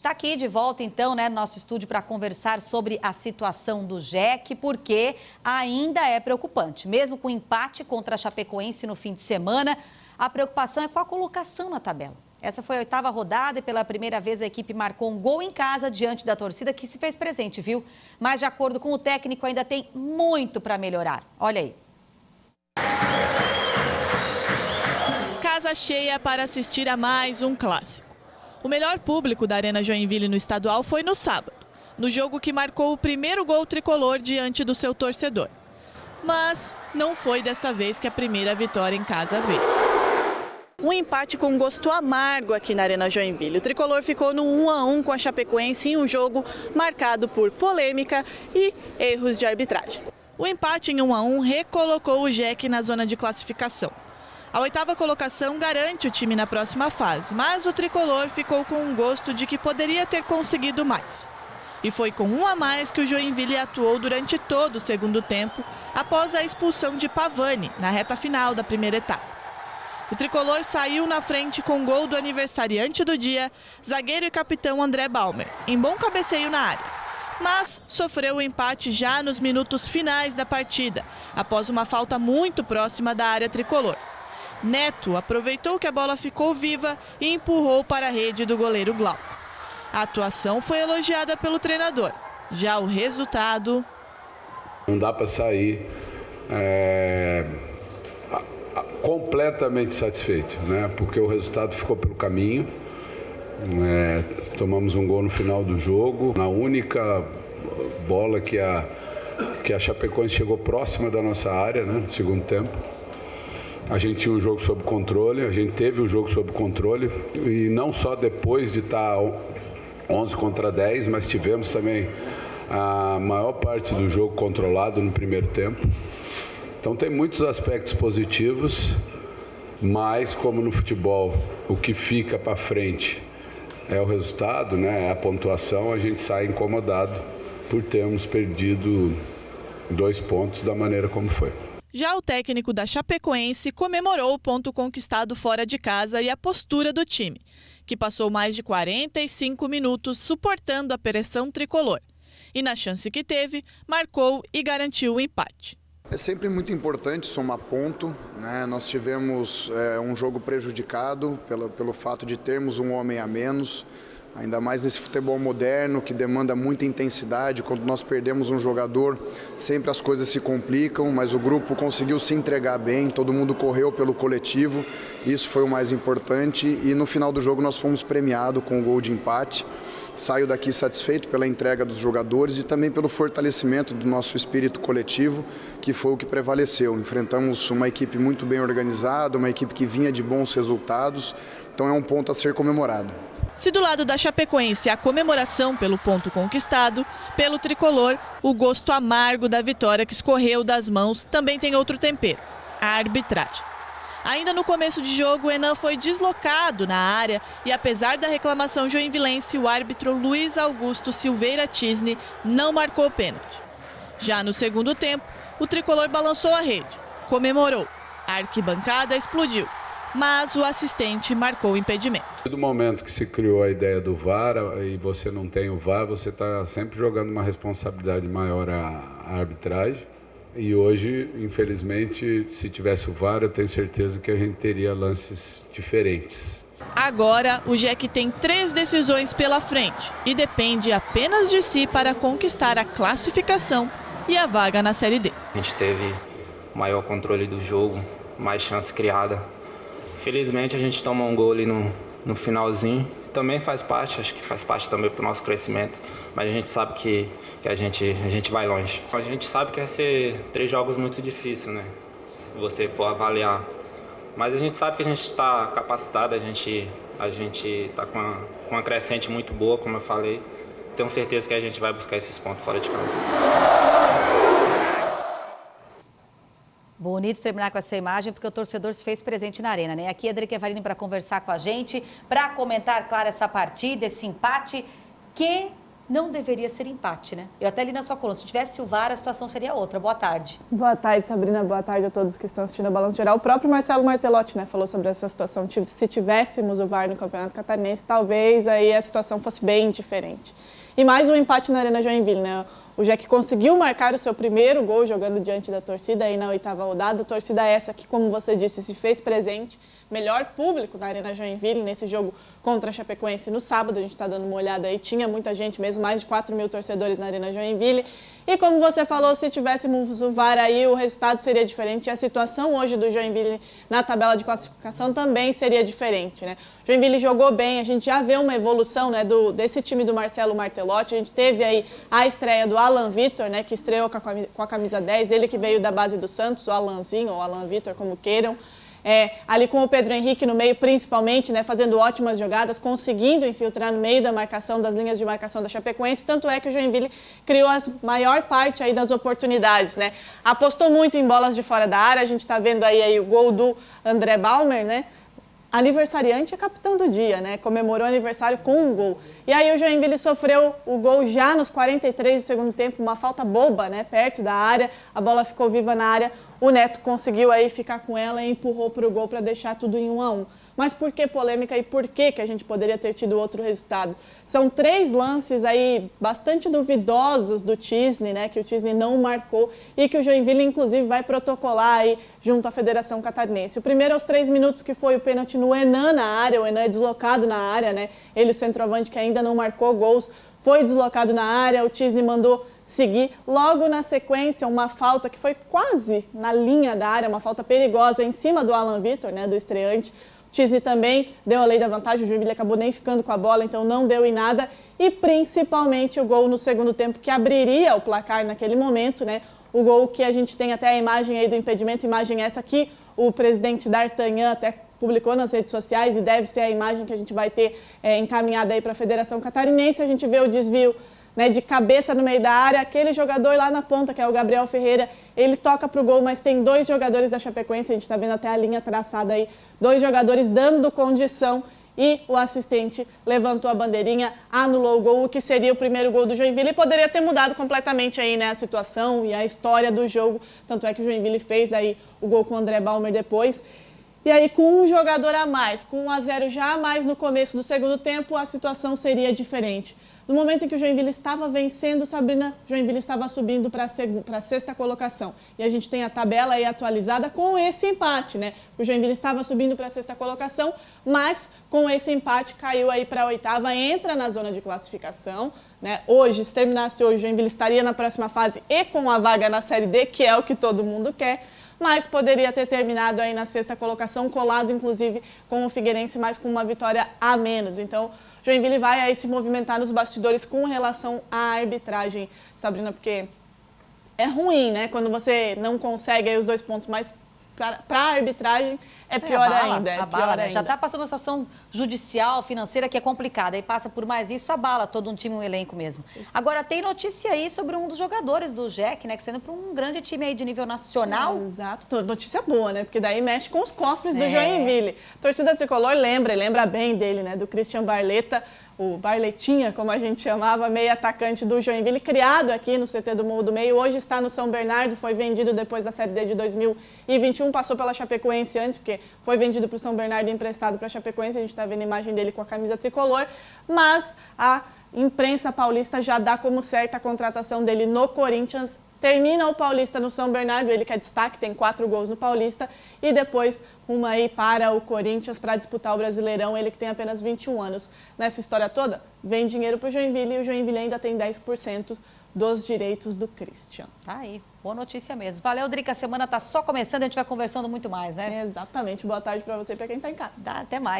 está aqui de volta, então, no nosso estúdio para conversar sobre a situação do Jack, porque ainda é preocupante. Mesmo com o empate contra a Chapecoense no fim de semana, a preocupação é com a colocação na tabela. Essa foi a 8ª rodada e pela primeira vez a equipe marcou um gol em casa diante da torcida que se fez presente, viu? Mas, de acordo com o técnico, ainda tem muito para melhorar. Olha aí. Casa cheia para assistir a mais um clássico. O melhor público da Arena Joinville no estadual foi no sábado, no jogo que marcou o primeiro gol tricolor diante do seu torcedor. Mas não foi desta vez que a primeira vitória em casa veio. Um empate com gosto amargo aqui na Arena Joinville. O tricolor ficou no 1-1 com a Chapecoense em um jogo marcado por polêmica e erros de arbitragem. O empate em 1-1 recolocou o Jack na zona de classificação. A 8ª colocação garante o time na próxima fase, mas o tricolor ficou com um gosto de que poderia ter conseguido mais. E foi com um a mais que o Joinville atuou durante todo o segundo tempo, após a expulsão de Pavani na reta final da primeira etapa. O tricolor saiu na frente com gol do aniversariante do dia, zagueiro e capitão André Balmer, em bom cabeceio na área. Mas sofreu o empate já nos minutos finais da partida, após uma falta muito próxima da área tricolor. Neto aproveitou que a bola ficou viva e empurrou para a rede do goleiro Glauco. A atuação foi elogiada pelo treinador. Já o resultado... Não dá para sair completamente satisfeito, porque o resultado ficou pelo caminho. Tomamos um gol no final do jogo, na única bola que a Chapecoense chegou próxima da nossa área, no segundo tempo. A gente tinha um jogo sob controle, a gente teve o jogo sob controle, e não só depois de estar 11 contra 10, mas tivemos também a maior parte do jogo controlado no primeiro tempo. Então tem muitos aspectos positivos, mas como no futebol o que fica para frente é o resultado, é a pontuação, a gente sai incomodado por termos perdido 2 pontos da maneira como foi. Já o técnico da Chapecoense comemorou o ponto conquistado fora de casa e a postura do time, que passou mais de 45 minutos suportando a pressão tricolor. E na chance que teve, marcou e garantiu o empate. É sempre muito importante somar ponto, Nós tivemos um jogo prejudicado pelo fato de termos um homem a menos, ainda mais nesse futebol moderno que demanda muita intensidade. Quando nós perdemos um jogador, sempre as coisas se complicam, mas o grupo conseguiu se entregar bem, todo mundo correu pelo coletivo, isso foi o mais importante, e no final do jogo nós fomos premiados com o gol de empate. Saio daqui satisfeito pela entrega dos jogadores e também pelo fortalecimento do nosso espírito coletivo, que foi o que prevaleceu. Enfrentamos uma equipe muito bem organizada, uma equipe que vinha de bons resultados, então é um ponto a ser comemorado. Se do lado da Chapecoense a comemoração pelo ponto conquistado, pelo tricolor, o gosto amargo da vitória que escorreu das mãos também tem outro tempero: a arbitragem. Ainda no começo de jogo, o Enan foi deslocado na área e, apesar da reclamação joinvilense, o árbitro Luiz Augusto Silveira Tisne não marcou o pênalti. Já no segundo tempo, o tricolor balançou a rede, comemorou, a arquibancada explodiu, mas o assistente marcou o impedimento. No momento que se criou a ideia do VAR e você não tem o VAR, você está sempre jogando uma responsabilidade maior à arbitragem. E hoje, infelizmente, se tivesse o VAR, eu tenho certeza que a gente teria lances diferentes. Agora, o Jack tem 3 decisões pela frente e depende apenas de si para conquistar a classificação e a vaga na Série D. A gente teve maior controle do jogo, mais chance criada. Felizmente, a gente toma um gol ali no finalzinho. Também faz parte, acho que faz parte também para o nosso crescimento. Mas a gente sabe que a gente vai longe. A gente sabe que vai ser 3 jogos muito difíceis, se você for avaliar. Mas a gente sabe que a gente está capacitado, a gente está com uma crescente muito boa, como eu falei. Tenho certeza que a gente vai buscar esses pontos fora de campo. Bonito terminar com essa imagem, porque o torcedor se fez presente na arena, Aqui a Adri Kevarini para conversar com a gente, para comentar, claro, essa partida, esse empate. Que não deveria ser empate, né? Eu até li na sua coluna, se tivesse o VAR, a situação seria outra. Boa tarde. Boa tarde, Sabrina. Boa tarde a todos que estão assistindo a Balanço Geral. O próprio Marcelo Martelotti, né, falou sobre essa situação. Se tivéssemos o VAR no Campeonato Catarinense, talvez aí a situação fosse bem diferente. E mais um empate na Arena Joinville, né? O Jack conseguiu marcar o seu primeiro gol jogando diante da torcida aí na 8ª rodada. A torcida essa que, como você disse, se fez presente. Melhor público na Arena Joinville nesse jogo contra a Chapecoense no sábado. A gente está dando uma olhada aí, tinha muita gente mesmo, mais de 4.000 torcedores na Arena Joinville. E como você falou, se tivéssemos o VAR aí, o resultado seria diferente. E a situação hoje do Joinville na tabela de classificação também seria diferente, né? Joinville jogou bem, a gente já vê uma evolução, né, desse time do Marcelo Martelotti. A gente teve aí a estreia do Alan Vitor, né, que estreou com a camisa 10, ele que veio da base do Santos, o Alanzinho ou Alan Vitor, como queiram. Ali com o Pedro Henrique no meio, principalmente, né, fazendo ótimas jogadas, conseguindo infiltrar no meio da marcação, das linhas de marcação da Chapecoense, tanto é que o Joinville criou a maior parte aí das oportunidades, né? Apostou muito em bolas de fora da área, a gente está vendo aí o gol do André Baumer, né? Aniversariante é capitão do dia, né? Comemorou o aniversário com um gol. E aí o Joinville sofreu o gol já nos 43 do segundo tempo, uma falta boba, né? Perto da área, a bola ficou viva na área. O Neto conseguiu aí ficar com ela e empurrou para o gol para deixar tudo em 1-1. Mas por que polêmica e por que a gente poderia ter tido outro resultado? São 3 lances aí bastante duvidosos do Tisney, né? Que o Tisney não marcou e que o Joinville, inclusive, vai protocolar aí junto à Federação Catarinense. O primeiro aos 3 minutos, que foi o pênalti no Henan na área, o Henan é deslocado na área, né? Ele, o centroavante, que ainda não marcou gols, foi deslocado na área, o Tisney mandou seguir. Logo na sequência, uma falta que foi quase na linha da área, uma falta perigosa em cima do Alan Vitor, né, do estreante. O Tisney também deu a lei da vantagem, o Joinville acabou nem ficando com a bola, então não deu em nada. E principalmente o gol no segundo tempo, que abriria o placar naquele momento, né? O gol que a gente tem até a imagem aí do impedimento, imagem essa que o presidente D'Artagnan até publicou nas redes sociais e deve ser a imagem que a gente vai ter encaminhada aí para a Federação Catarinense. A gente vê o desvio, né, de cabeça no meio da área, aquele jogador lá na ponta, que é o Gabriel Ferreira, ele toca para o gol, mas tem 2 jogadores da Chapecoense, a gente está vendo até a linha traçada aí, 2 jogadores dando condição e o assistente levantou a bandeirinha, anulou o gol, o que seria o primeiro gol do Joinville e poderia ter mudado completamente aí, né, a situação e a história do jogo, tanto é que o Joinville fez aí o gol com o André Baumer depois. E aí, com um jogador a mais, com 1-0 já a mais no começo do segundo tempo, a situação seria diferente. No momento em que o Joinville estava vencendo, Sabrina, o Joinville estava subindo para a 6ª colocação. E a gente tem a tabela aí atualizada com esse empate, né? O Joinville estava subindo para a 6ª colocação, mas com esse empate caiu aí para a 8ª, entra na zona de classificação, né? Hoje, se terminasse hoje, o Joinville estaria na próxima fase e com a vaga na Série D, que é o que todo mundo quer, mas poderia ter terminado aí na 6ª colocação, colado inclusive com o Figueirense, mas com uma vitória a menos. Então, Joinville vai aí se movimentar nos bastidores com relação à arbitragem, Sabrina, porque é ruim, né? Quando você não consegue aí os 2 pontos, mas para a arbitragem é pior ainda. É pior ainda. Já está passando uma situação judicial, financeira que é complicada. Aí passa por mais isso, abala todo um time, um elenco mesmo. Isso. Agora, tem notícia aí sobre um dos jogadores do Jack, né? Que sendo para um grande time aí de nível nacional. Exato. Notícia boa, né? Porque daí mexe com os cofres do Joinville. A torcida tricolor lembra bem dele, né? Do Christian Barleta, o Barletinha, como a gente chamava, meio atacante do Joinville, criado aqui no CT do Morro do Meio. Hoje está no São Bernardo, foi vendido depois da Série D de 2021, passou pela Chapecoense antes, porque foi vendido para o São Bernardo e emprestado para a Chapecoense. A gente está vendo a imagem dele com a camisa tricolor, mas a imprensa paulista já dá como certa a contratação dele no Corinthians. Termina o Paulista no São Bernardo, ele que é destaque, tem 4 gols no Paulista, e depois uma aí para o Corinthians para disputar o Brasileirão, ele que tem apenas 21 anos. Nessa história toda, vem dinheiro para o Joinville e o Joinville ainda tem 10% dos direitos do Christian. Tá aí, boa notícia mesmo. Valeu, Drica, a semana tá só começando, a gente vai conversando muito mais, né? Exatamente, boa tarde para você e para quem está em casa. Até mais.